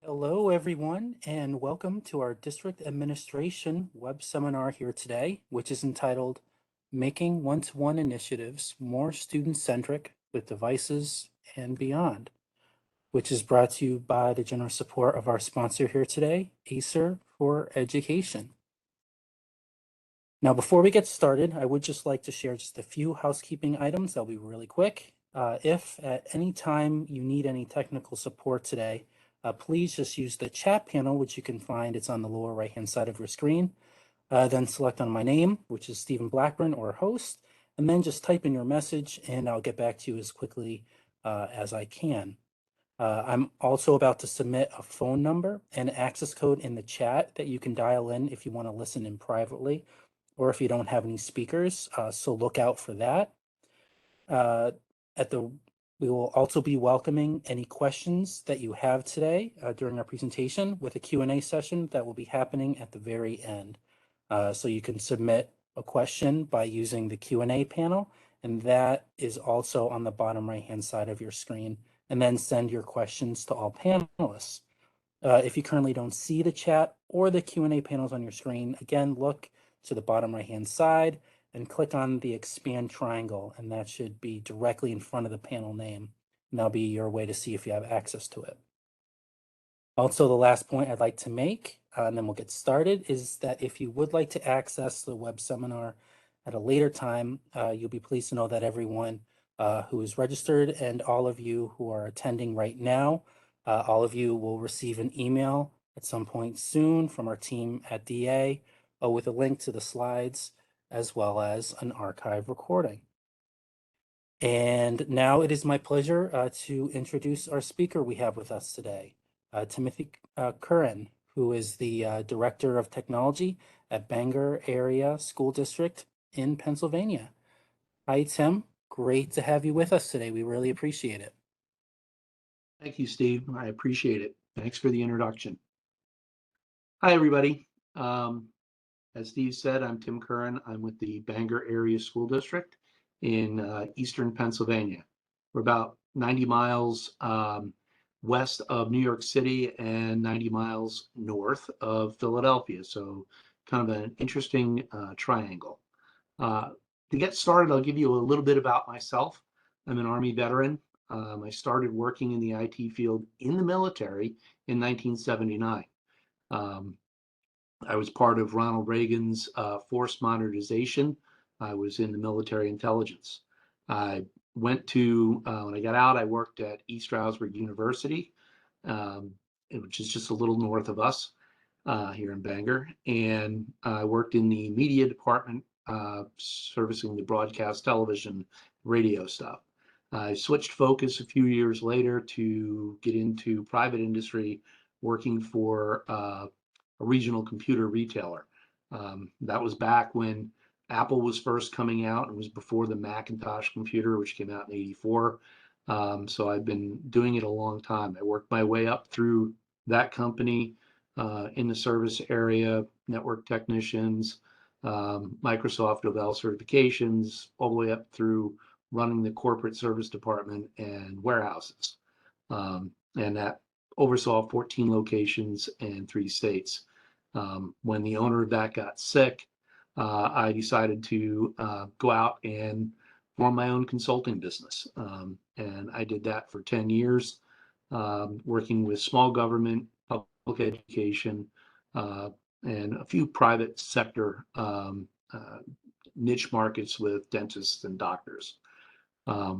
Hello, everyone, and welcome to our district administration web seminar here today, which is entitled Making One-to-One Initiatives More Student-Centric with Devices and Beyond, which is brought to you by the generous support of our sponsor here today, Acer for Education. Now, before we get started, I would just like to share just a few housekeeping items. That'll be really quick. If at any time you need any technical support today, please just use the chat panel, which you can find. It's on the lower right-hand side of your screen. Then select on my name, which is Stephen Blackburn or host, and then just type in your message and I'll get back to you as quickly as I can. I'm also about to submit a phone number and access code in the chat that you can dial in if you want to listen in privately or if you don't have any speakers. So look out for that. Uh, we will also be welcoming any questions that you have today during our presentation with a Q&A session that will be happening at the very end. So you can submit a question by using the Q&A panel, and that is also on the bottom right-hand side of your screen, and then send your questions to all panelists. If you currently don't see the chat or the Q&A panels on your screen, again, look to the bottom right-hand side and click on the expand triangle, and that should be directly in front of the panel name. And that'll be your way to see if you have access to it. Also, the last point I'd like to make, and then we'll get started, is that if you would like to access the web seminar at a later time, you'll be pleased to know that everyone who is registered and all of you who are attending right now, all of you will receive an email at some point soon from our team at DA with a link to the slides as well as an archive recording. And now it is my pleasure to introduce our speaker we have with us today, Timothy Curran, who is the Director of Technology at Bangor Area School District in Pennsylvania. Hi, Tim. Great to have you with us today. We really appreciate it. Thank you, Steve. I appreciate it. Thanks for the introduction. Hi, everybody. As Steve said, I'm Tim Curran. I'm with the Bangor Area School District in Eastern Pennsylvania. We're about 90 miles west of New York City and 90 miles north of Philadelphia. So kind of an interesting triangle. To get started, I'll give you a little bit about myself. I'm an Army veteran. I started working in the IT field in the military in 1979. I was part of Ronald Reagan's force modernization. I was in the military intelligence. I went to, when I got out, I worked at East Stroudsburg University, which is just a little north of us here in Bangor. And I worked in the media department, servicing the broadcast television, radio stuff. I switched focus a few years later to get into private industry, working for a regional computer retailer. That was back when Apple was first coming out. It was before the Macintosh computer, which came out in '84. So I've been doing it a long time. I worked my way up through that company in the service area, network technicians, Microsoft Novell certifications, all the way up through running the corporate service department and warehouses. And that oversaw 14 locations and 3 states. When the owner of that got sick, I decided to go out and form my own consulting business. And I did that for 10 years, working with small government, public education, and a few private sector niche markets with dentists and doctors. I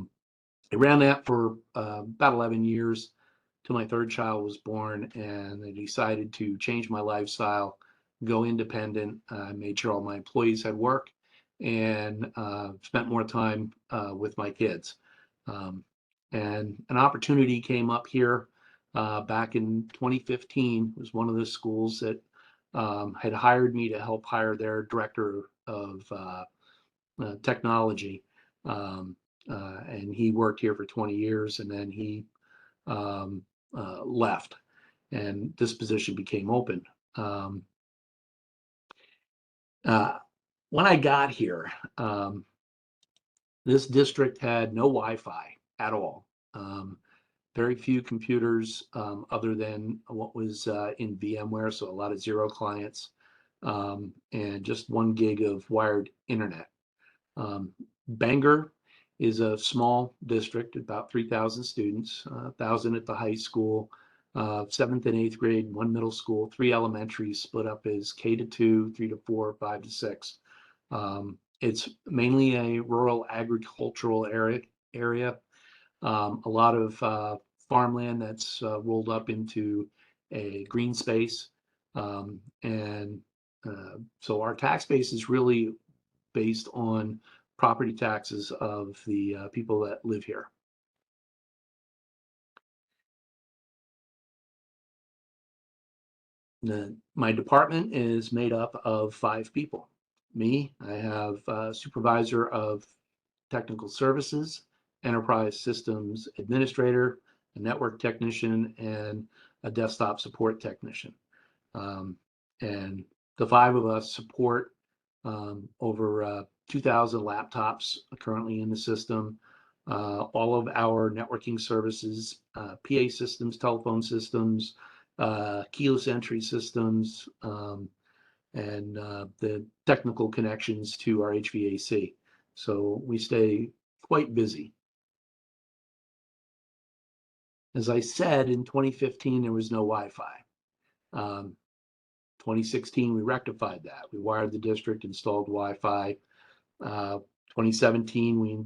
ran that for about 11 years till my third child was born, and I decided to change my lifestyle, go independent. I made sure all my employees had work and spent more time with my kids. And an opportunity came up here back in 2015. It was one of the schools that had hired me to help hire their director of technology. And he worked here for 20 years, and then he left, and this position became open. When I got here, this district had no Wi-Fi at all. very few computers other than what was in VMware, so a lot of zero clients, and just 1 gig of wired internet. Bangor is a small district, about 3,000 students, 1,000 at the high school, 7th and 8th grade, 1 middle school, 3 elementaries split up as K to 2, 3 to 4, 5 to 6. It's mainly a rural agricultural area. A lot of farmland that's rolled up into a green space. And so our tax base is really based on property taxes of the people that live here. My department is made up of 5 people. Me, I have a supervisor of technical services, enterprise systems administrator, a network technician, and a desktop support technician. And the 5 of us support over 2,000 laptops currently in the system. All of our networking services, PA systems, telephone systems, keyless entry systems, and the technical connections to our HVAC. So we stay quite busy. As I said, in 2015, there was no Wi-Fi. 2016, we rectified that. We wired the district, installed Wi-Fi. 2017, we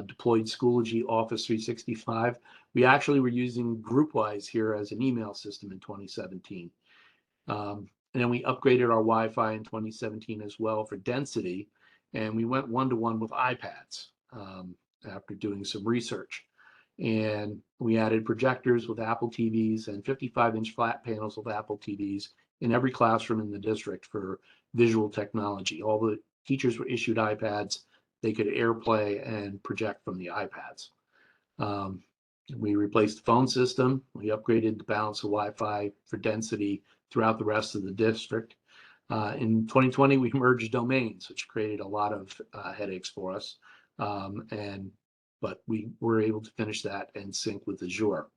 deployed Schoology Office 365. We actually were using GroupWise here as an email system in 2017. And then we upgraded our Wi-Fi in 2017 as well for density. And we went one-to-one with iPads after doing some research. And we added projectors with Apple TVs and 55-inch flat panels with Apple TVs in every classroom in the district for visual technology. All the teachers were issued iPads. They could AirPlay and project from the iPads. We replaced the phone system. We upgraded the balance of Wi-Fi for density throughout the rest of the district. In 2020, we merged domains, which created a lot of headaches for us. But we were able to finish that and sync with Azure.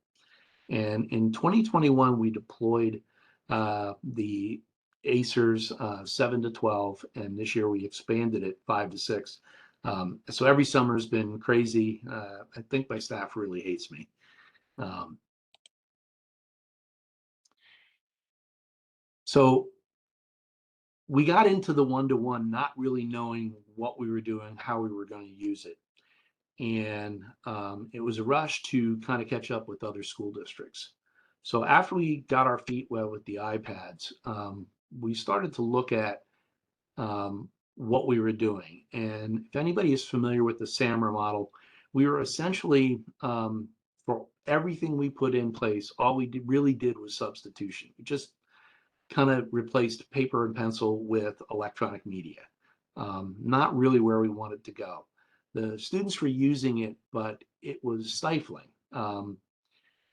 And in 2021, we deployed the Acers 7 to 12, and this year we expanded it 5 to 6. So every summer has been crazy. I think my staff really hates me. So we got into the one-to-one not really knowing what we were doing, how we were going to use it. And it was a rush to kind of catch up with other school districts. So after we got our feet wet with the iPads, we started to look at what we were doing. And if anybody is familiar with the SAMR model, we were essentially, for everything we put in place, all we really did was substitution. We just kind of replaced paper and pencil with electronic media. Not really where we wanted to go. The students were using it, but it was stifling.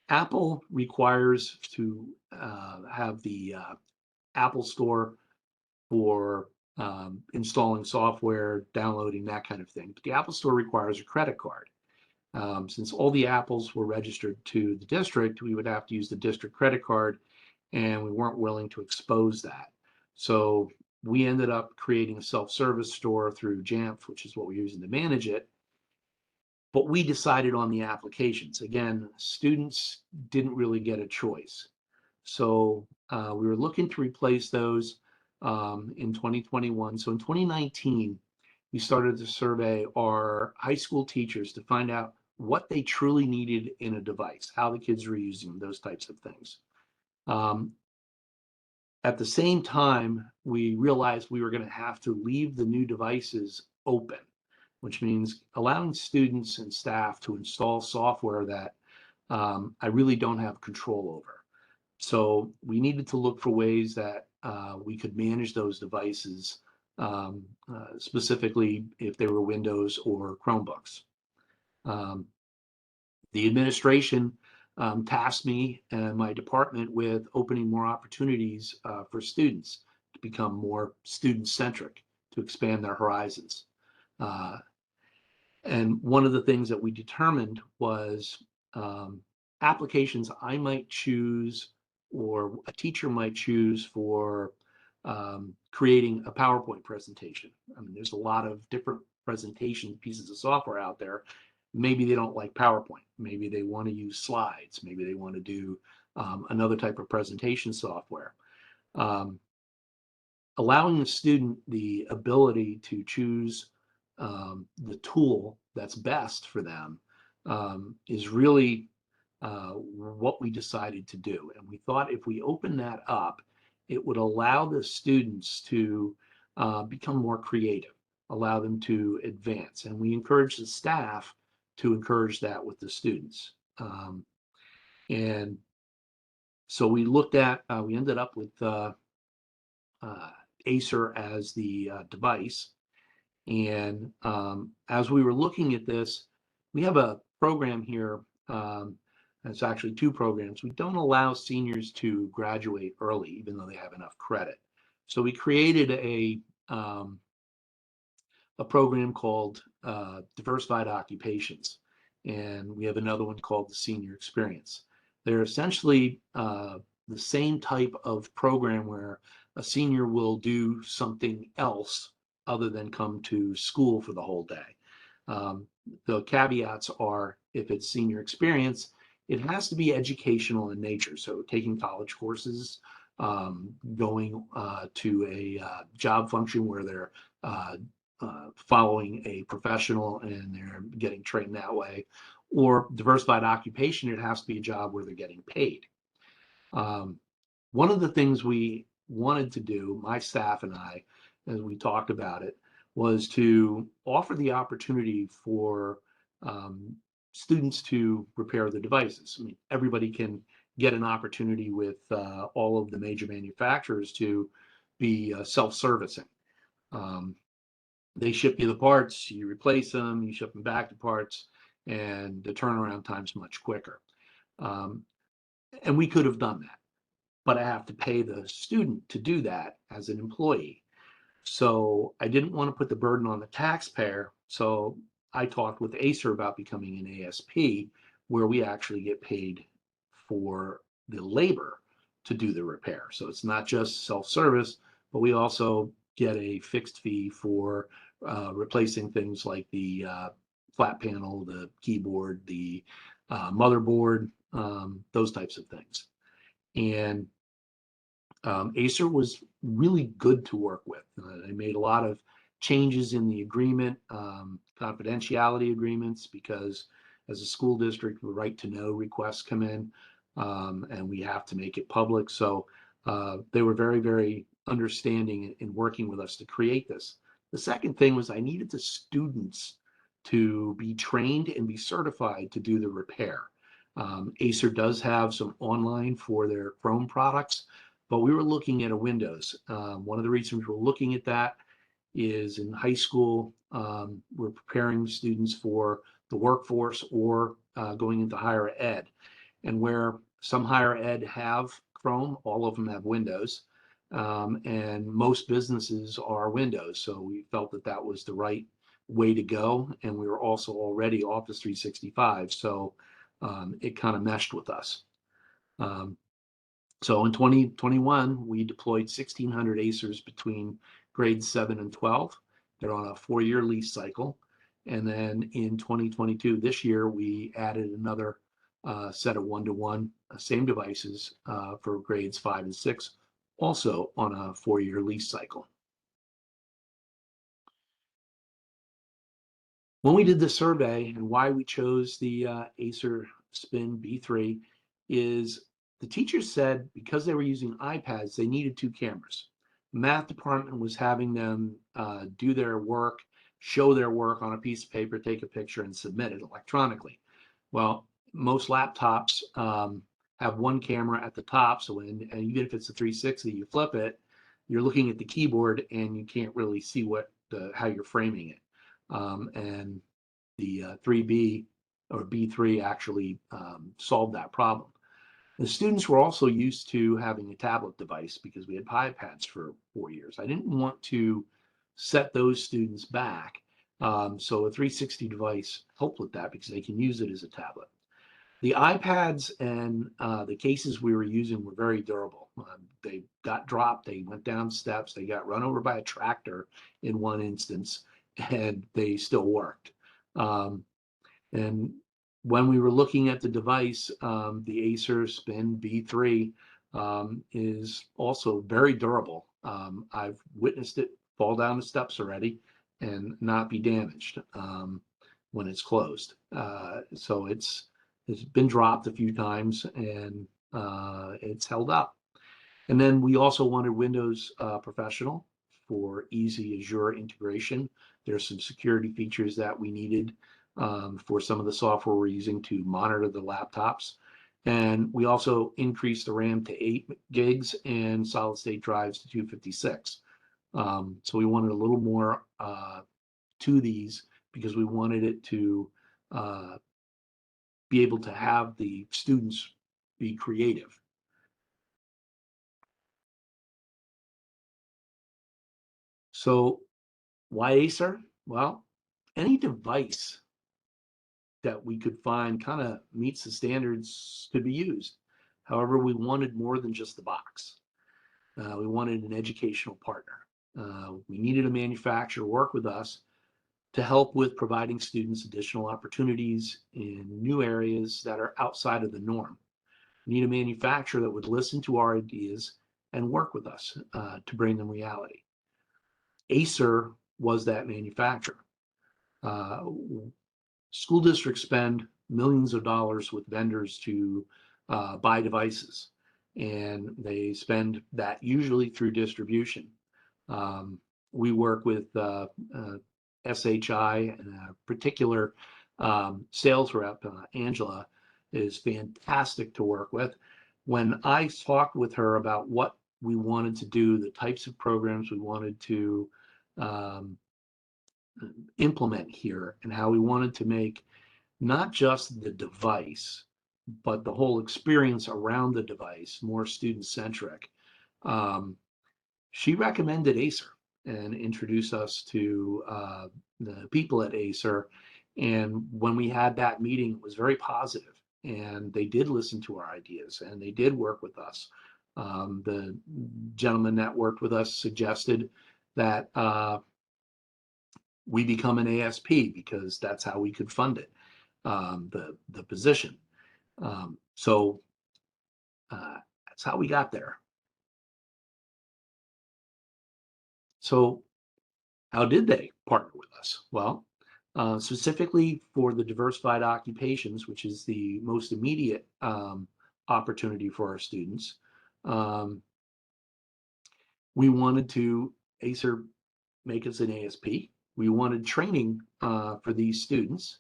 Apple requires to have the Apple Store for installing software, downloading, that kind of thing. But the Apple Store requires a credit card. Since all the Apples were registered to the district, we would have to use the district credit card, and we weren't willing to expose that. So we ended up creating a self-service store through Jamf, which is what we're using to manage it. But we decided on the applications. Again, students didn't really get a choice. So we were looking to replace those in 2021. So in 2019, we started to survey our high school teachers to find out what they truly needed in a device, how the kids were using them, those types of things. At the same time, we realized we were going to have to leave the new devices open, which means allowing students and staff to install software that I really don't have control over. So we needed to look for ways that we could manage those devices, specifically if they were Windows or Chromebooks. The administration tasked me and my department with opening more opportunities for students to become more student-centric, to expand their horizons. And one of the things that we determined was applications I might choose or a teacher might choose for creating a PowerPoint presentation. I mean, there's a lot of different presentation pieces of software out there. Maybe they don't like PowerPoint. Maybe they want to use slides. Maybe they want to do another type of presentation software. Um, Allowing the student the ability to choose the tool that's best for them is really what we decided to do. And we thought if we open that up, it would allow the students to become more creative, allow them to advance. And we encourage the staff to encourage that with the students. And so we ended up with uh, Acer as the device. And as we were looking at this, we have a program here. It's actually two programs. We don't allow seniors to graduate early, even though they have enough credit. So we created a program called Diversified Occupations, and we have another one called the Senior Experience. They're essentially the same type of program where a senior will do something else other than come to school for the whole day. Um, the caveats are if it's senior experience, it has to be educational in nature. So taking college courses, going to a job function where they're following a professional and they're getting trained that way, or diversified occupation, it has to be a job where they're getting paid. Um, One of the things we wanted to do, my staff and I, as we talked about it, was to offer the opportunity for um, students to repair the devices. I mean, everybody can get an opportunity with all of the major manufacturers to be self-servicing. Um, they ship you the parts, you replace them, you ship them back to parts, and the turnaround time's much quicker. Um, and we could have done that, but I have to pay the student to do that as an employee. So I didn't want to put the burden on the taxpayer. So I talked with Acer about becoming an ASP where we actually get paid for the labor to do the repair. So it's not just self-service, but we also get a fixed fee for replacing things like the flat panel, the keyboard, the motherboard, those types of things. And Acer was really good to work with. They made a lot of changes in the agreement, confidentiality agreements, because as a school district, the right to know requests come in, and we have to make it public. So they were very, very understanding in working with us to create this. The second thing was I needed the students to be trained and be certified to do the repair. Acer does have some online for their Chrome products, but we were looking at a Windows. One of the reasons we're looking at that is in high school, we're preparing students for the workforce or going into higher ed. And where some higher ed have Chrome, all of them have Windows. And most businesses are Windows. So we felt that that was the right way to go. And we were also already Office 365. So it kind of meshed with us. Um, so in 2021, we deployed 1,600 ACERs between grades 7 and 12. They're on a 4-year lease cycle. And then in 2022, this year, we added another set of one-to-one same devices for grades 5 and 6, also on a 4-year lease cycle. When we did the survey and why we chose the Acer Spin B3 is the teachers said because they were using iPads, they needed 2 cameras. The math department was having them do their work, show their work on a piece of paper, take a picture, and submit it electronically. Well, most laptops have 1 camera at the top, so when, and even if it's a 360, you flip it, you're looking at the keyboard and you can't really see how you're framing it. And the 3B or B3 actually solved that problem. The students were also used to having a tablet device because we had iPads for 4 years. I didn't want to set those students back. So a 360 device helped with that because they can use it as a tablet. The iPads and the cases we were using were very durable. They got dropped, they went down steps, they got run over by a tractor in one instance, and they still worked. Um, and when we were looking at the device, the Acer Spin B3 is also very durable. I've witnessed it fall down the steps already and not be damaged when it's closed. So it's been dropped a few times and it's held up. And then we also wanted Windows Professional for easy Azure integration. There's some security features that we needed for some of the software we're using to monitor the laptops. And we also increased the RAM to 8 gigs and solid state drives to 256. So we wanted a little more to these because we wanted it to uh, be able to have the students be creative. So why Acer? Well, any device that we could find kind of meets the standards could be used. However, we wanted more than just the box. We wanted an educational partner. We needed a manufacturer to work with us to help with providing students additional opportunities in new areas that are outside of the norm. We need a manufacturer that would listen to our ideas and work with us to bring them reality. Acer was that manufacturer. Uh, School districts spend millions of dollars with vendors to buy devices, and they spend that usually through distribution. Um, we work with SHI, and a particular sales rep, Angela, is fantastic to work with. When I talked with her about what we wanted to do, the types of programs we wanted to um, implement here, and how we wanted to make not just the device, but the whole experience around the device more student centric. Um, she recommended Acer and introduced us to the people at Acer. And when we had that meeting, it was very positive, and they did listen to our ideas and they did work with us. The gentleman that worked with us suggested that we become an ASP because that's how we could fund it, the position. So that's how we got there. So how did they partner with us? Well, specifically for the diversified occupations, which is the most immediate opportunity for our students, um, we wanted to Acer make us an ASP. We wanted training for these students.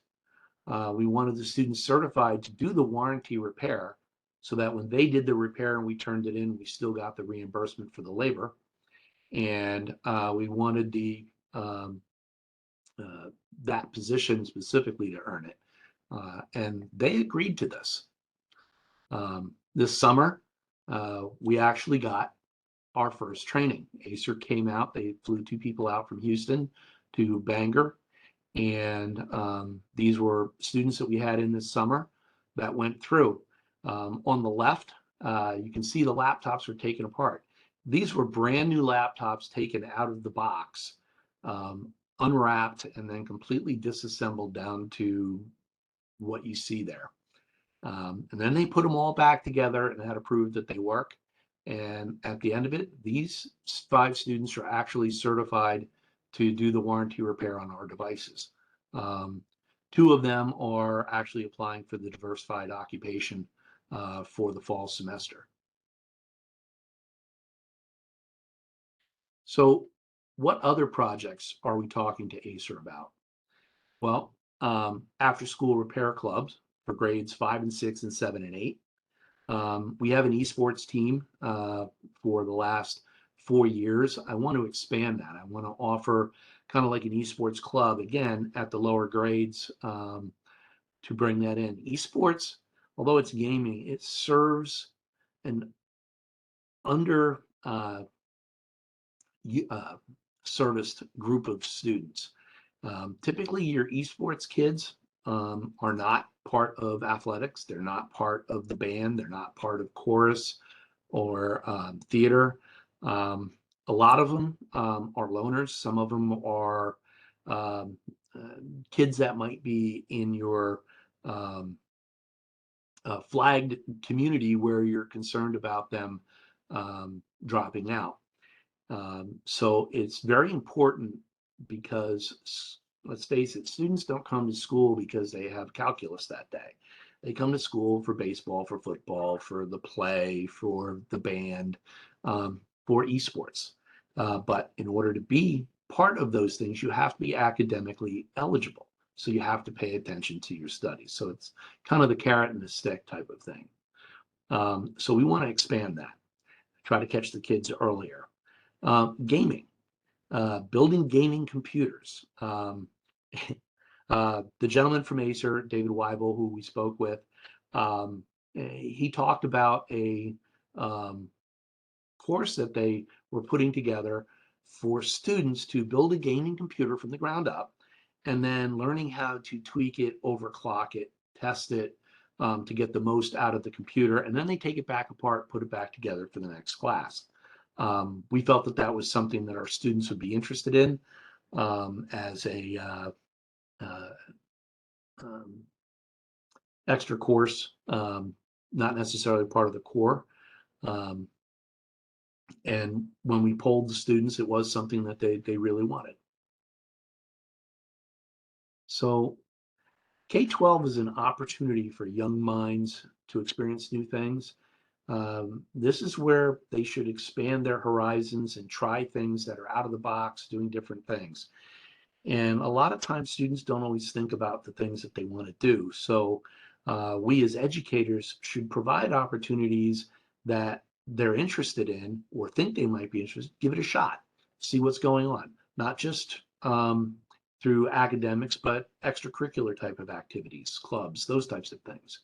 We wanted the students certified to do the warranty repair so that when they did the repair and we turned it in, we still got the reimbursement for the labor. And we wanted um, uh, that position specifically to earn it. And they agreed to this. This summer, we actually got our first training. Acer came out, they flew 2 people out from Houston to Bangor. And these were students that we had in this summer that went through. On the left, you can see the laptops were taken apart. These were brand new laptops taken out of the box, unwrapped, and then completely disassembled down to what you see there. And then they put them all back together and had to prove that they work. And at the end of it, these 5 students are actually certified to do the warranty repair on our devices. Um, 2 of them are actually applying for the diversified occupation for the fall semester. So what other projects are we talking to Acer about? Well, after school repair clubs for grades 5 and 6 and 7 and 8. We have an esports team for the last 4 years. I want to expand that. I want to offer kind of like an esports club again at the lower grades to bring that in. Esports, although it's gaming, it serves an under serviced group of students. Typically, your esports kids are not part of athletics. They're not part of the band. They're not part of chorus or theater. Um, a lot of them are loners. Some of them are um, uh, kids that might be in your um, flagged community where you're concerned about them dropping out. So it's very important because let's face it, students don't come to school because they have calculus that day. They come to school for baseball, for football, for the play, for the band, for esports. But in order to be part of those things, you have to be academically eligible. So you have to pay attention to your studies. So it's kind of the carrot and the stick type of thing. So we want to expand that, try to catch the kids earlier. Gaming, building gaming computers. The gentleman from Acer, David Weibel, who we spoke with, um, he talked about a um, course that they were putting together for students to build a gaming computer from the ground up and then learning how to tweak it, overclock it, test it to get the most out of the computer. And then they take it back apart, put it back together for the next class. We felt that that was something that our students would be interested in as a uh, um, extra course, not necessarily part of the core. Um, and when we polled the students, it was something that they really wanted. So K-12 is an opportunity for young minds to experience new things. This is where they should expand their horizons and try things that are out of the box, doing different things. And a lot of times students don't always think about the things that they want to do. So we as educators should provide opportunities that they're interested in or think they might be interested, give it a shot, see what's going on, not just through academics, but extracurricular type of activities, clubs, those types of things.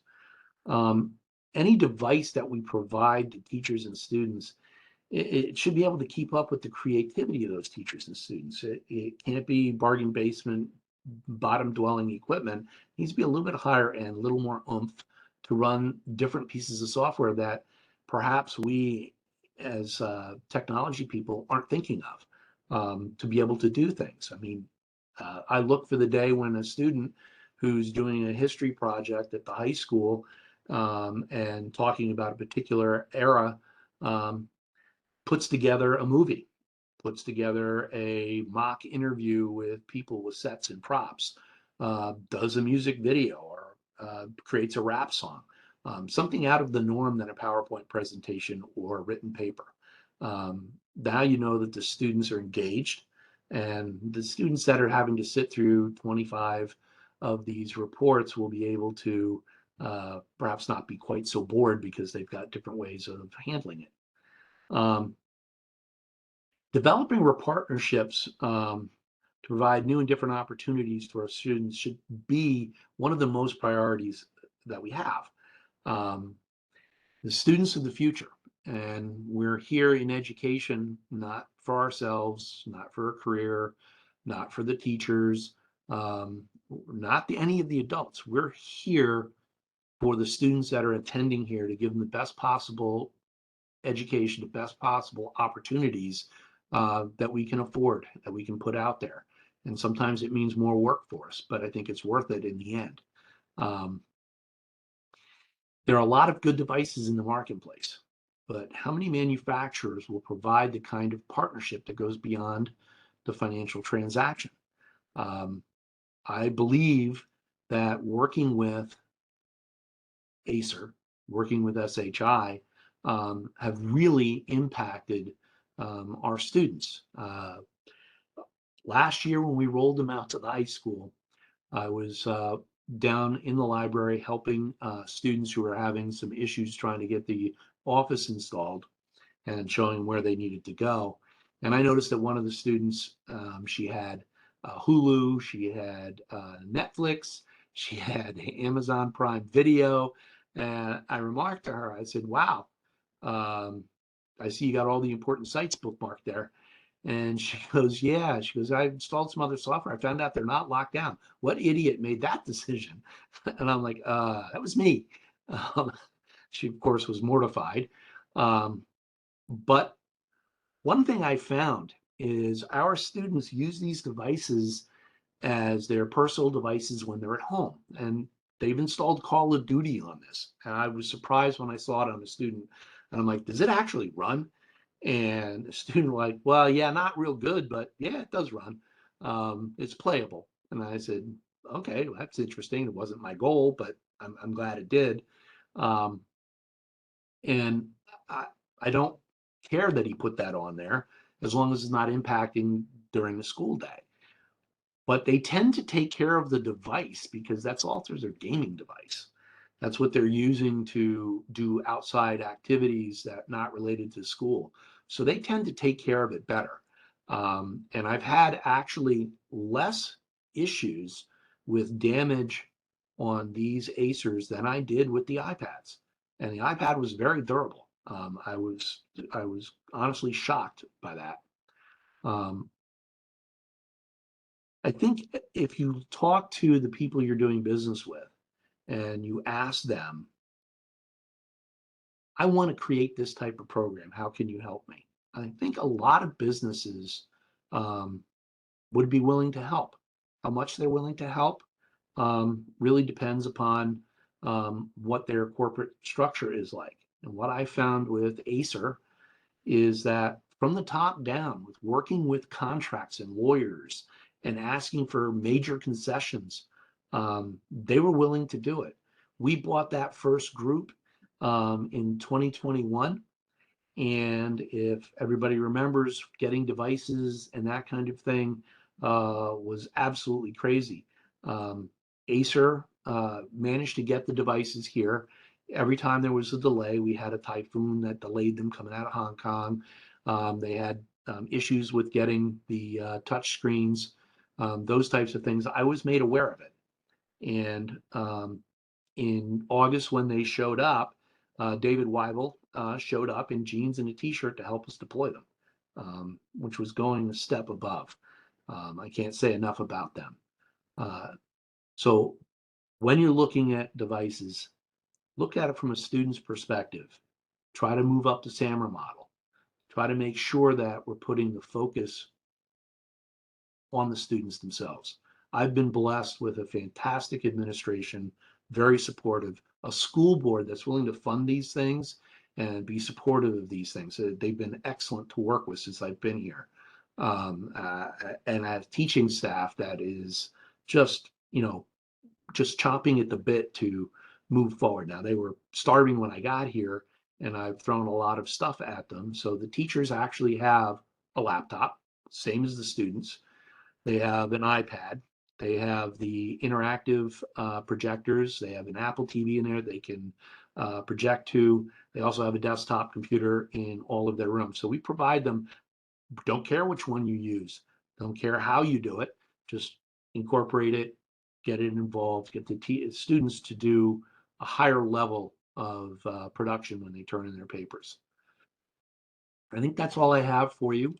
Um, any device that we provide to teachers and students, it should be able to keep up with the creativity of those teachers and students. It can't be bargain basement, bottom dwelling equipment. It needs to be a little bit higher end, a little more oomph to run different pieces of software that perhaps we as technology people aren't thinking of to be able to do things. I mean, I look for the day when a student who's doing a history project at the high school and talking about a particular era um, puts together a movie, puts together a mock interview with people with sets and props, does a music video or creates a rap song, something out of the norm than a PowerPoint presentation or a written paper. Now you know that the students are engaged, and the students that are having to sit through 25 of these reports will be able to perhaps not be quite so bored because they've got different ways of handling it. Um, Developing partnerships to provide new and different opportunities to our students should be one of the most priorities that we have. Um, the students of the future, and we're here in education not for ourselves, not for a career, not for the teachers, not any of the adults. We're here for the students that are attending here to give them the best possible education, the best possible opportunities that we can afford, that we can put out there. And sometimes it means more work for us, but I think it's worth it in the end. Um, there are a lot of good devices in the marketplace, but how many manufacturers will provide the kind of partnership that goes beyond the financial transaction? Um, I believe that working with Acer, working with SHI, have really impacted our students. Last year, when we rolled them out to the high school, I was down in the library helping students who were having some issues trying to get the office installed and showing where they needed to go. And I noticed that one of the students, she had Hulu, she had Netflix, she had Amazon Prime Video. And I remarked to her, I said, wow, um, I see you got all the important sites bookmarked there. And she goes, yeah. She goes, I installed some other software. I found out they're not locked down. What idiot made that decision? And I'm like, that was me. Um, she, of course, was mortified. Um, but one thing I found is our students use these devices as their personal devices when they're at home. And they've installed Call of Duty on this. And I was surprised when I saw it on a student. And I'm like, does it actually run? And the student like, well, yeah, not real good, but yeah, it does run. It's playable. And I said, okay, well, that's interesting. It wasn't my goal, but I'm glad it did. Um, and I, I don't care that he put that on there as long as it's not impacting during the school day. But they tend to take care of the device because that's also their gaming device. That's what they're using to do outside activities that not related to school. So they tend to take care of it better. And I've had actually less issues with damage on these Acers than I did with the iPads. And the iPad was very durable. I was honestly shocked by that. Um, I think if you talk to the people you're doing business with and you ask them, I want to create this type of program. How can you help me? I think a lot of businesses um, would be willing to help. How much they're willing to help really depends upon what their corporate structure is like. And what I found with Acer is that from the top down, with working with contracts and lawyers and asking for major concessions, they were willing to do it. We bought that first group in 2021. And if everybody remembers, getting devices and that kind of thing was absolutely crazy. Acer managed to get the devices here. Every time there was a delay, we had a typhoon that delayed them coming out of Hong Kong. They had issues with getting the touch screens, those types of things. I was made aware of it. And in August, when they showed up, David Weibel showed up in jeans and a t-shirt to help us deploy them, which was going a step above. I can't say enough about them. Uh, so when you're looking at devices, look at it from a student's perspective. Try to move up the SAMR model. Try to make sure that we're putting the focus on the students themselves. I've been blessed with a fantastic administration, very supportive, a school board that's willing to fund these things and be supportive of these things. They've been excellent to work with since I've been here. And a teaching staff that is just, just chomping at the bit to move forward. Now, they were starving when I got here, and I've thrown a lot of stuff at them. So the teachers actually have a laptop, same as the students. They have an iPad. They have the interactive projectors. They have an Apple TV in there they can project to. They also have a desktop computer in all of their rooms. So we provide them, don't care which one you use, don't care how you do it, just incorporate it, get it involved, get the students to do a higher level of production when they turn in their papers. I think that's all I have for you.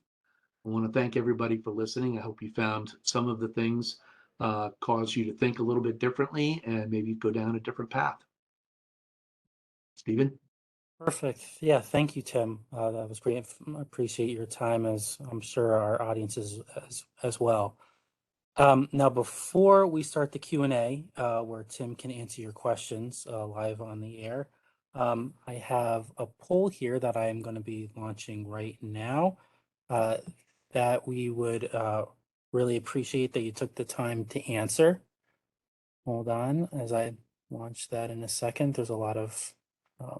I want to thank everybody for listening. I hope you found some of the things cause you to think a little bit differently and maybe go down a different path. Stephen? Perfect. Yeah, thank you, Tim. That was great. I appreciate your time, as I'm sure our audience is as well. Now, before we start the Q&A, where Tim can answer your questions live on the air, I have a poll here that I am going to be launching right now uh, that we would really appreciate that you took the time to answer. Hold on, as I launch that in a second. There's a lot of uh,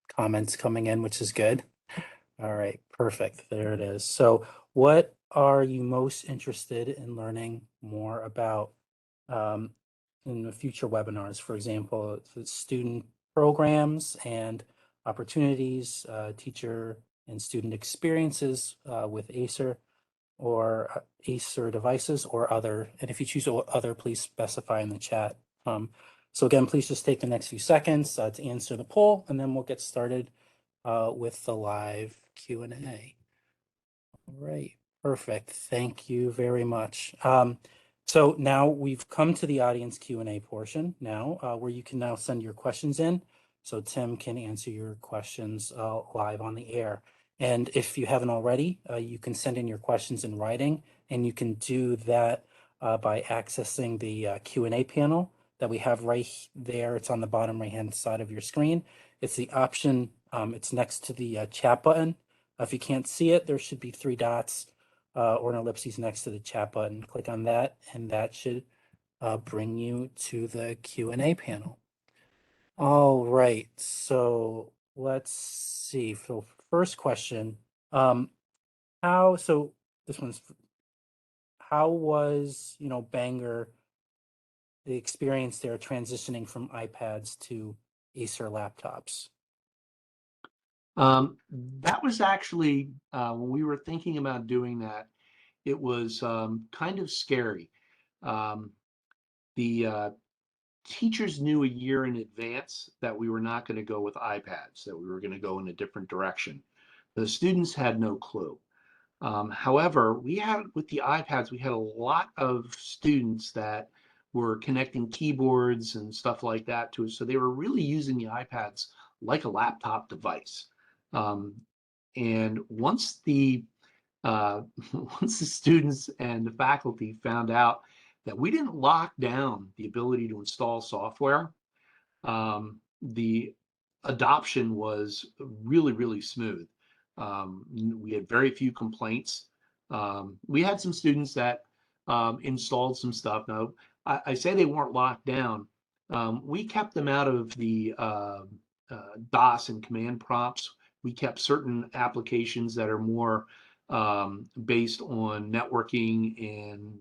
comments coming in, which is good. All right, perfect. There it is. So, what are you most interested in learning more about um, in the future webinars? For example, the student programs and opportunities, teacher and student experiences with Acer or Acer devices or other. And if you choose other, please specify in the chat. So again, please just take the next few seconds to answer the poll, and then we'll get started with the live Q&A. All right, Perfect. Thank you very much. So now we've come to the audience Q&A portion now, where you can now send your questions in. So Tim can answer your questions live on the air. And if you haven't already, you can send in your questions in writing, and you can do that by accessing the Q&A panel that we have there. It's on the bottom right-hand side of your screen. It's the option, it's next to the chat button. If you can't see it, there should be three dots or an ellipses next to the chat button. Click on that, and that should bring you to the Q&A panel. All right, so let's see. So first question, so this one's, how was, Bangor, the experience there transitioning from iPads to Acer laptops? That was actually, when we were thinking about doing that, it was kind of scary. Um, the teachers knew a year in advance that we were not going to go with iPads, that we were going to go in a different direction. The students had no clue. However, we had with the iPads, we had a lot of students that were connecting keyboards and stuff like that to it. So they were really using the iPads like a laptop device. Um, and once the once the students and the faculty found out that we didn't lock down the ability to install software, the adoption was really, really smooth. We had very few complaints. We had some students that installed some stuff. Now, I say they weren't locked down. We kept them out of the DOS and command prompts. We kept certain applications that are more based on networking and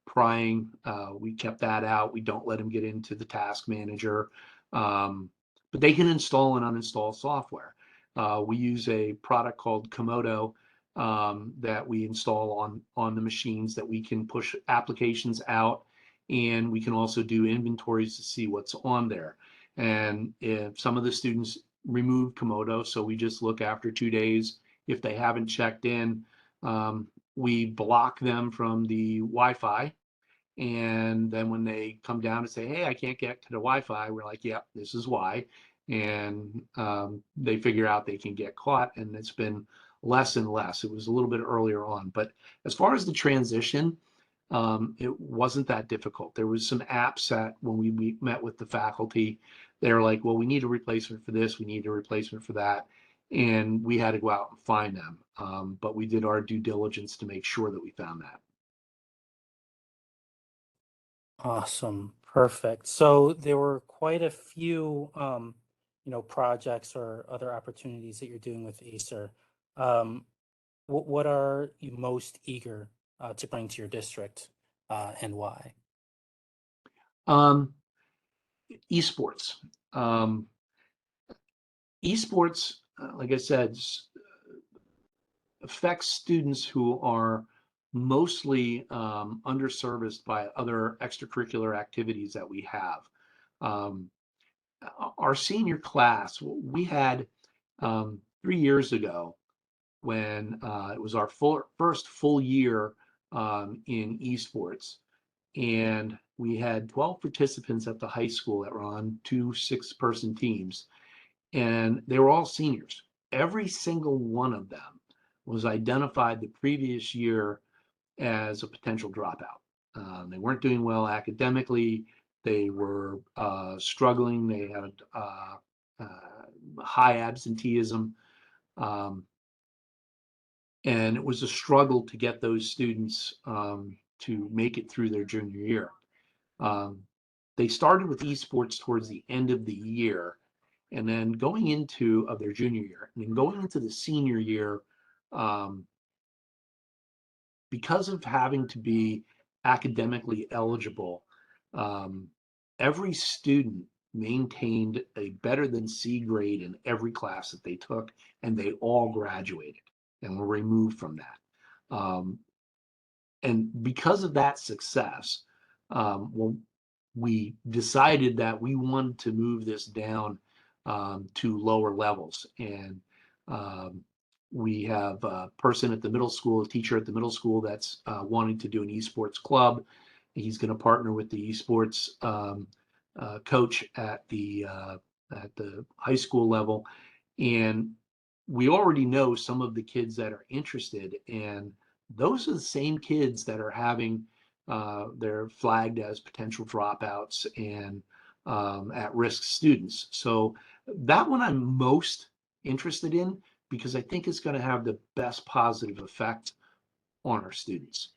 prying. We kept that out. We don't let them get into the task manager, but they can install and uninstall software. We use a product called Komodo that we install on the machines that we can push applications out, and we can also do inventories to see what's on there. And if some of the students remove Komodo, so we just look after 2 days. If they haven't checked in, we block them from the Wi-Fi. And then when they come down and say, hey, I can't get to the Wi-Fi, we're like, yeah, this is why. And they figure out they can get caught, and it's been less and less. It was a little bit earlier on. But as far as the transition, it wasn't that difficult. There was some apps that when we met with the faculty, they were like, well, we need a replacement for this, we need a replacement for that. And we had to go out and find them. But we did our due diligence to make sure that we found that. Awesome. Perfect. So there were quite a few, projects or other opportunities that you're doing with Acer. Um, what are you most eager to bring to your district and why? Um, Esports. Um, Esports, like I said, affects students who are mostly underserviced by other extracurricular activities that we have. Um, our senior class, we had 3 years ago when it was our first full year in esports. And we had 12 participants at the high school that were on two 6-person teams, and they were all seniors. Every single one of them was identified the previous year as a potential dropout. They weren't doing well academically. They were struggling. They had high absenteeism. Um, and it was a struggle to get those students to make it through their junior year. Um, they started with esports towards the end of the year, and then going into of their junior year, and then going into the senior year, um, because of having to be academically eligible, um, every student maintained a better than C grade in every class that they took, and they all graduated and were removed from that. And because of that success, well, we decided that we wanted to move this down to lower levels. And We have a person at the middle school, a teacher at the middle school that's wanting to do an esports club. He's going to partner with the esports coach at the high school level, and we already know some of the kids that are interested, and those are the same kids that are having they're flagged as potential dropouts and at-risk students. So that one I'm most interested in because I think it's going to have the best positive effect on our students.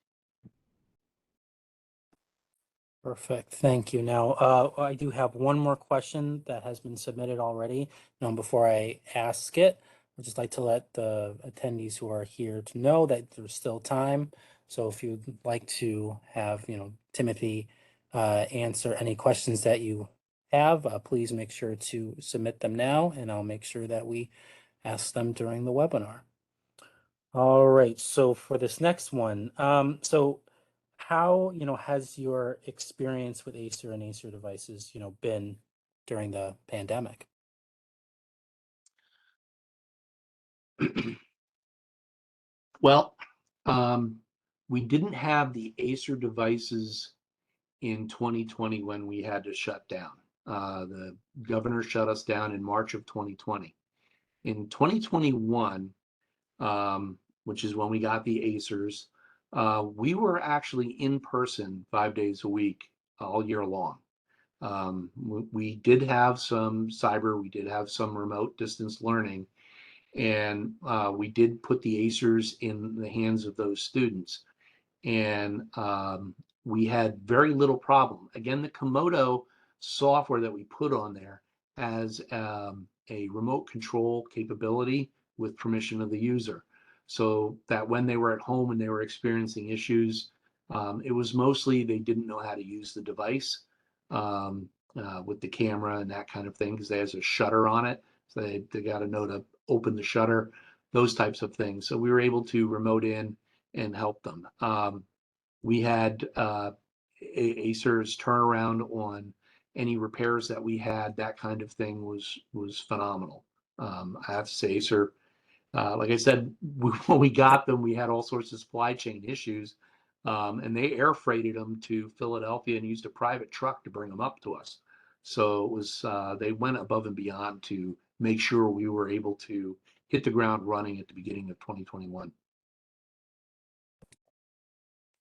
Perfect. Thank you. Now, I do have one more question that has been submitted already. Now, before I ask it, I'd just like to let the attendees who are here to know that there's still time. So if you'd like to have, Timothy answer any questions that you have, please make sure to submit them now, and I'll make sure that we ask them during the webinar. All right, so for this next one, so how, has your experience with Acer and Acer devices, been during the pandemic? Well, we didn't have the Acer devices in 2020 when we had to shut down. The governor shut us down in March of 2020. In 2021, which is when we got the Acers, we were actually in person 5 days a week all year long. We did have some cyber, we did have some remote distance learning, and we did put the Acers in the hands of those students. And we had very little problem. Again, the Komodo software that we put on there has a remote control capability with permission of the user. So that when they were at home and they were experiencing issues, it was mostly they didn't know how to use the device with the camera and that kind of thing because there's a shutter on it. So they got to know to open the shutter, those types of things. So we were able to remote in and help them. We had Acer's turnaround on any repairs that we had. That kind of thing was phenomenal. I have to say, Acer, like I said, when we got them, we had all sorts of supply chain issues, and they air freighted them to Philadelphia and used a private truck to bring them up to us. So it was they went above and beyond to make sure we were able to hit the ground running at the beginning of 2021.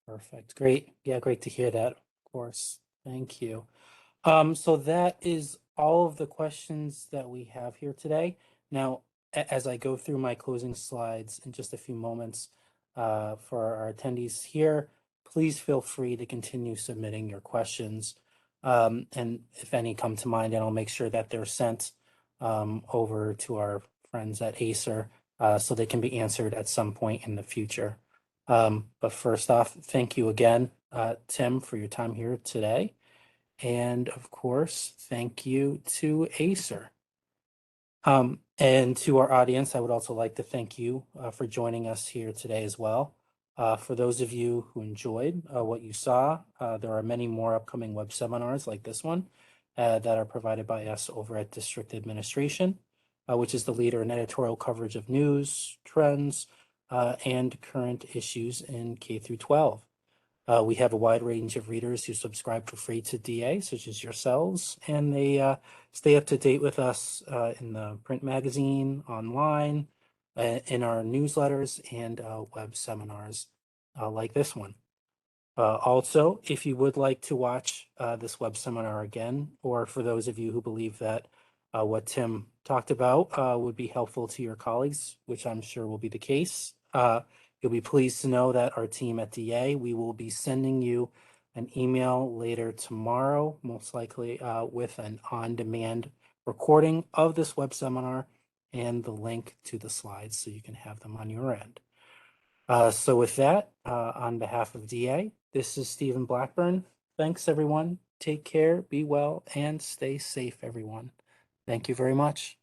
Perfect. Great. Yeah, great to hear that, of course. Thank you. So that is all of the questions that we have here today. Now, as I go through my closing slides in just a few moments, for our attendees here, please feel free to continue submitting your questions. And if any come to mind, and I'll make sure that they're sent over to our friends at Acer so they can be answered at some point in the future. But first off, thank you again, Tim, for your time here today. And of course, thank you to Acer. And to our audience, I would also like to thank you for joining us here today as well. For those of you who enjoyed what you saw, there are many more upcoming web seminars like this one that are provided by us over at District Administration, which is the leader in editorial coverage of news, trends, and current issues in K through 12. We have a wide range of readers who subscribe for free to DA, such as yourselves, and they stay up to date with us in the print magazine, online, in our newsletters, and web seminars like this one. Also, if you would like to watch this web seminar again, or for those of you who believe that what Tim talked about would be helpful to your colleagues, which I'm sure will be the case, you'll be pleased to know that our team at DA, we will be sending you an email later tomorrow, most likely with an on-demand recording of this web seminar and the link to the slides so you can have them on your end. So with that, on behalf of DA, this is Stephen Blackburn. Thanks, everyone. Take care, be well, and stay safe, everyone. Thank you very much.